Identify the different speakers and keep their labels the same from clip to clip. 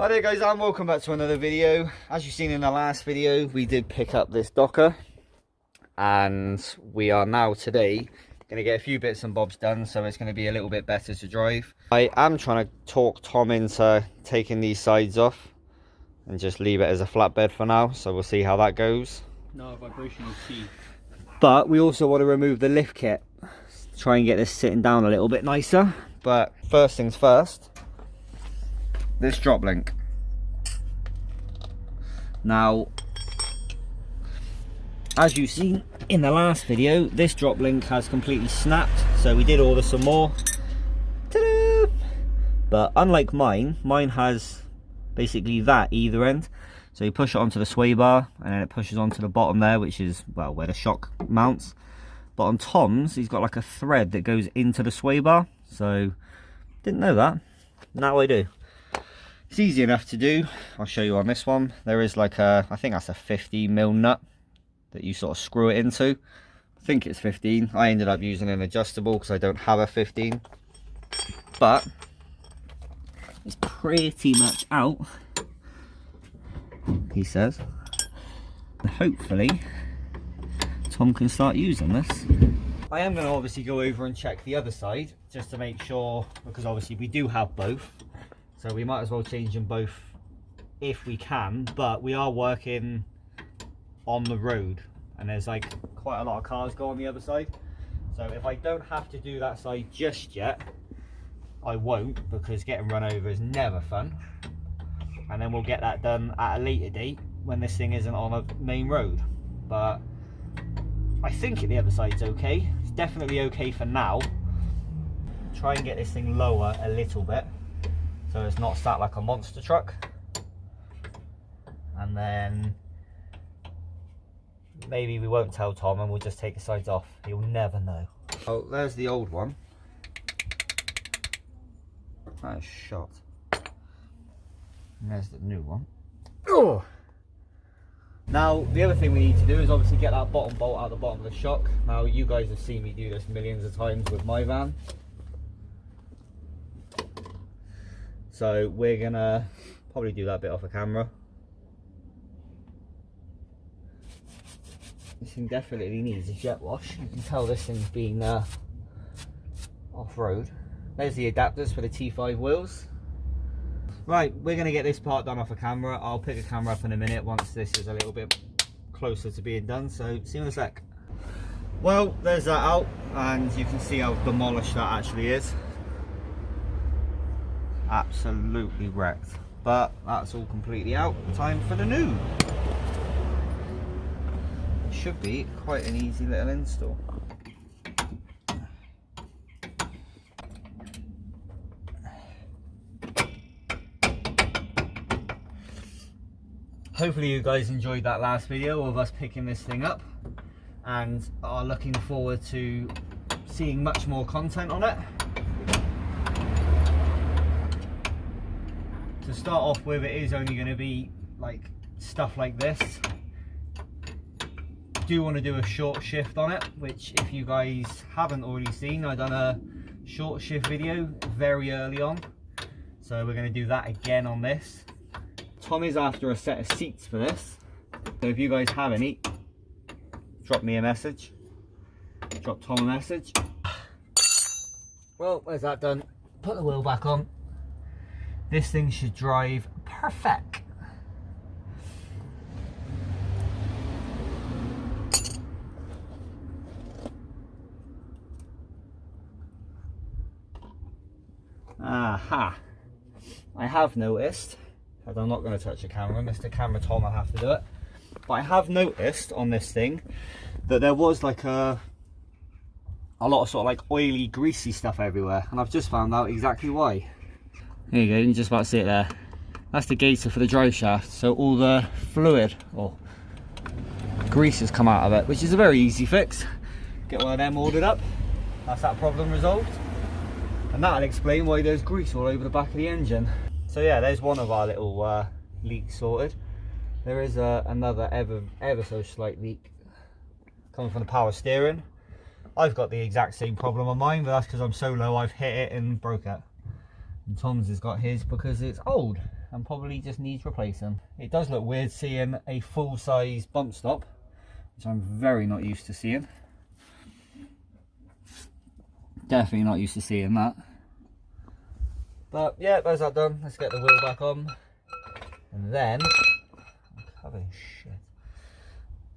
Speaker 1: Hi there guys, and welcome back to another video. As you've seen in the last video, we did pick up this Doka, and we are now today going to get a few bits and bobs done, so it's going to be a little bit better to drive. I am trying to talk Tom into taking these sides off and just leave it as a flatbed for now, so we'll see how that goes.
Speaker 2: No, vibration is key.
Speaker 1: But we also want to remove the lift kit, try and get this sitting down a little bit nicer. But first things first, this drop link. Now, as you've seen in the last video, this drop link has completely snapped, so we did order some more. Ta-da! But unlike mine has basically that either end. So you push it onto the sway bar and then it pushes onto the bottom there, which is, well, where the shock mounts. But on Tom's, he's got like a thread that goes into the sway bar. So, didn't know that. Now I do. It's easy enough to do. I'll show you on this one. There is like a, I think that's a 15mm nut that you sort of screw it into. I think it's 15. I ended up using an adjustable because I don't have a 15. But it's pretty much out, he says. Hopefully Tom can start using this. I am going to obviously go over and check the other side just to make sure, because obviously we do have both, so we might as well change them both if we can. But we are working on the road and there's like quite a lot of cars go on the other side, so if I don't have to do that side just yet, I won't, because getting run over is never fun. And then we'll get that done at a later date when this thing isn't on a main road. But I think the other side's okay. It's definitely okay for now. Try and get this thing lower a little bit so it's not sat like a monster truck. And then maybe we won't tell Tom and we'll just take the sides off. He'll never know. Oh, there's the old one. That is shot. And there's the new one. Oh! Now, the other thing we need to do is obviously get that bottom bolt out the bottom of the shock. Now, you guys have seen me do this millions of times with my van. So, we're gonna probably do that bit off a camera. This thing definitely needs a jet wash. You can tell this thing's been off-road. There's the adapters for the T5 wheels. Right, we're going to get this part done off a camera. I'll pick a camera up in a minute once this is a little bit closer to being done, so see you in a sec. Well, there's that out, and you can see how demolished that actually is. Absolutely wrecked. But that's all completely out. Time for the new. It should be quite an easy little install. Hopefully you guys enjoyed that last video of us picking this thing up and are looking forward to seeing much more content on it. To start off with, it is only going to be like stuff like this. I do want to do a short shift on it, which if you guys haven't already seen, I've done a short shift video very early on, so we're going to do that again on this. Tom is after a set of seats for this, so if you guys have any, drop me a message, drop Tom a message. Well, there's that done. Put the wheel back on. This thing should drive perfect. Aha, I have noticed, as I'm not going to touch the camera, Mr. Camera Tom will have to do it, but I have noticed on this thing that there was like a lot of sort of like oily, greasy stuff everywhere, and I've just found out exactly why. There you go, you can just about see it there. That's the gator for the drive shaft, so all the fluid or grease has come out of it, which is a very easy fix. Get one of them ordered up, that's that problem resolved. And that'll explain why there's grease all over the back of the engine. So yeah, there's one of our little leaks sorted. There is another ever so slight leak coming from the power steering. I've got the exact same problem on mine, but that's because I'm so low I've hit it and broke it. And Tom's has got his because it's old. and probably just needs replacing. It does look weird seeing a full-size bump stop, which I'm very not used to seeing. Definitely not used to seeing that. But yeah, there's that done. Let's get the wheel back on. And then, I'm covered in shit.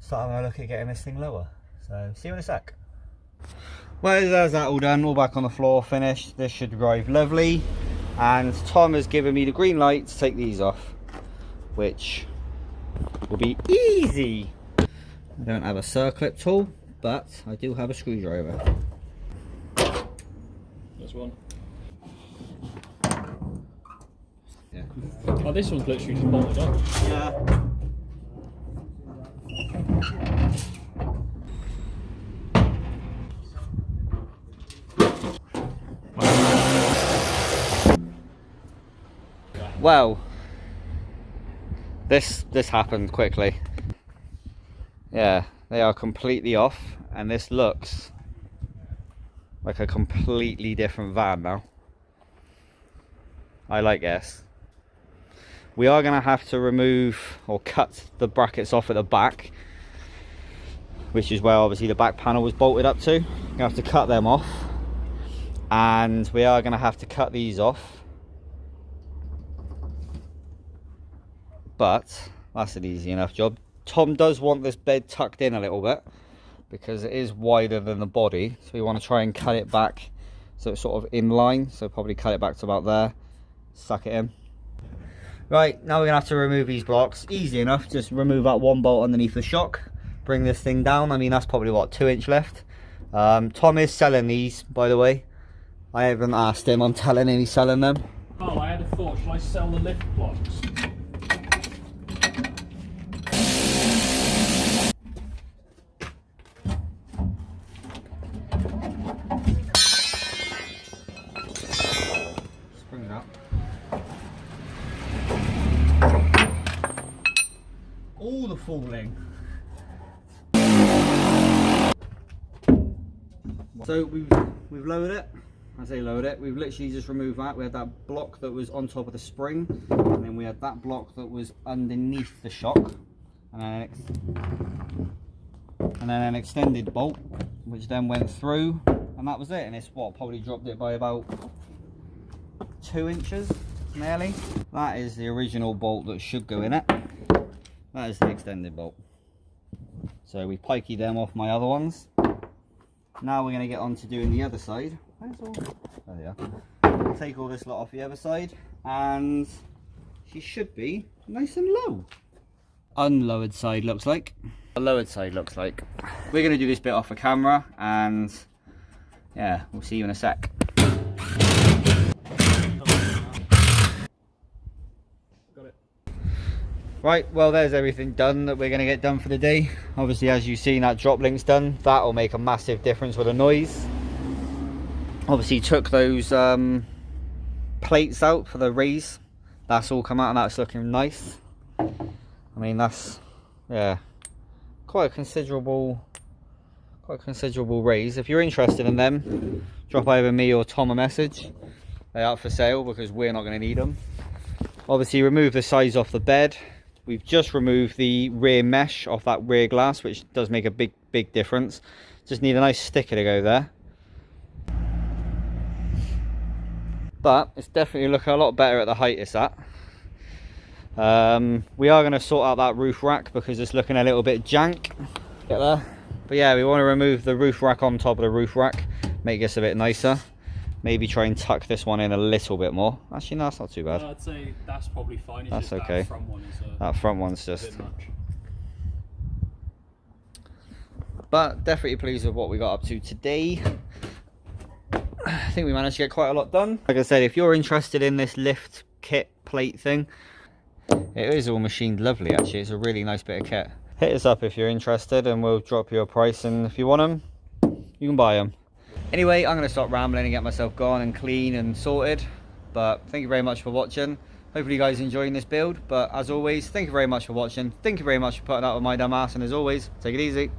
Speaker 1: Start having a look at getting this thing lower. So, see you in a sec. Well, there's that all done, all back on the floor, finished. This should drive lovely. And Tom has given me the green light to take these off, which will be easy. I don't have a circlip tool, but I do have a screwdriver.
Speaker 2: There's one.
Speaker 1: Yeah.
Speaker 2: Oh, this one's literally just bolted up.
Speaker 1: Yeah. Well, this happened quickly. Yeah, they are completely off, and this looks like a completely different van now. I like this. We are going to have to remove or cut the brackets off at the back, which is where obviously the back panel was bolted up to. We're going to have to cut them off, and we are going to have to cut these off. But that's an easy enough job. Tom does want this bed tucked in a little bit because it is wider than the body, so we want to try and cut it back so it's sort of in line. So probably cut it back to about there, suck it in. Right, now we're gonna have to remove these blocks. Easy enough, just remove that one bolt underneath the shock, bring this thing down. I mean, that's probably what, 2 inch left. Tom is selling these, by the way. I haven't asked him, I'm telling him he's selling them.
Speaker 2: Oh, I had a thought, shall I sell the lift blocks?
Speaker 1: Bring it up. All the falling. So we've lowered it. I say lowered it. We've literally just removed that. We had that block that was on top of the spring, and then we had that block that was underneath the shock, and then an extended bolt, which then went through, and that was it. And it's what, probably dropped it by about 2 inches, nearly. That is the original bolt that should go in it. That is the extended bolt. So we pikeyed them off my other ones. Now we're going to get on to doing the other side. Oh yeah. Take all this lot off the other side, and she should be nice and low. Unlowered side looks like. The lowered side looks like. We're going to do this bit off the camera, and yeah, we'll see you in a sec. Right, well, there's everything done that we're going to get done for the day. Obviously, as you've seen, that drop link's done. That'll make a massive difference with the noise. Obviously, took those plates out for the raise. That's all come out, and that's looking nice. I mean, that's, yeah, quite a considerable raise. If you're interested in them, drop either me or Tom a message. They're out for sale because we're not going to need them. Obviously, remove the sides off the bed. We've just removed the rear mesh off that rear glass, which does make a big difference. Just need a nice sticker to go there. But it's definitely looking a lot better at the height it's at. We are going to sort out that roof rack because it's looking a little bit jank. Get there. But yeah, we want to remove the roof rack on top of the roof rack, make this a bit nicer. Maybe try and tuck this one in a little bit more. Actually, no, that's not too bad.
Speaker 2: I'd say that's probably fine. It's
Speaker 1: that's
Speaker 2: just
Speaker 1: okay.
Speaker 2: That front one is
Speaker 1: that front one's just.
Speaker 2: A bit much.
Speaker 1: But definitely pleased with what we got up to today. I think we managed to get quite a lot done. Like I said, if you're interested in this lift kit plate thing, it is all machined lovely actually. It's a really nice bit of kit. Hit us up if you're interested and we'll drop you a price, and if you want them, you can buy them. Anyway, I'm going to stop rambling and get myself gone and clean and sorted. But thank you very much for watching. Hopefully you guys are enjoying this build. But as always, thank you very much for watching. Thank you very much for putting up with my dumb ass. And as always, take it easy.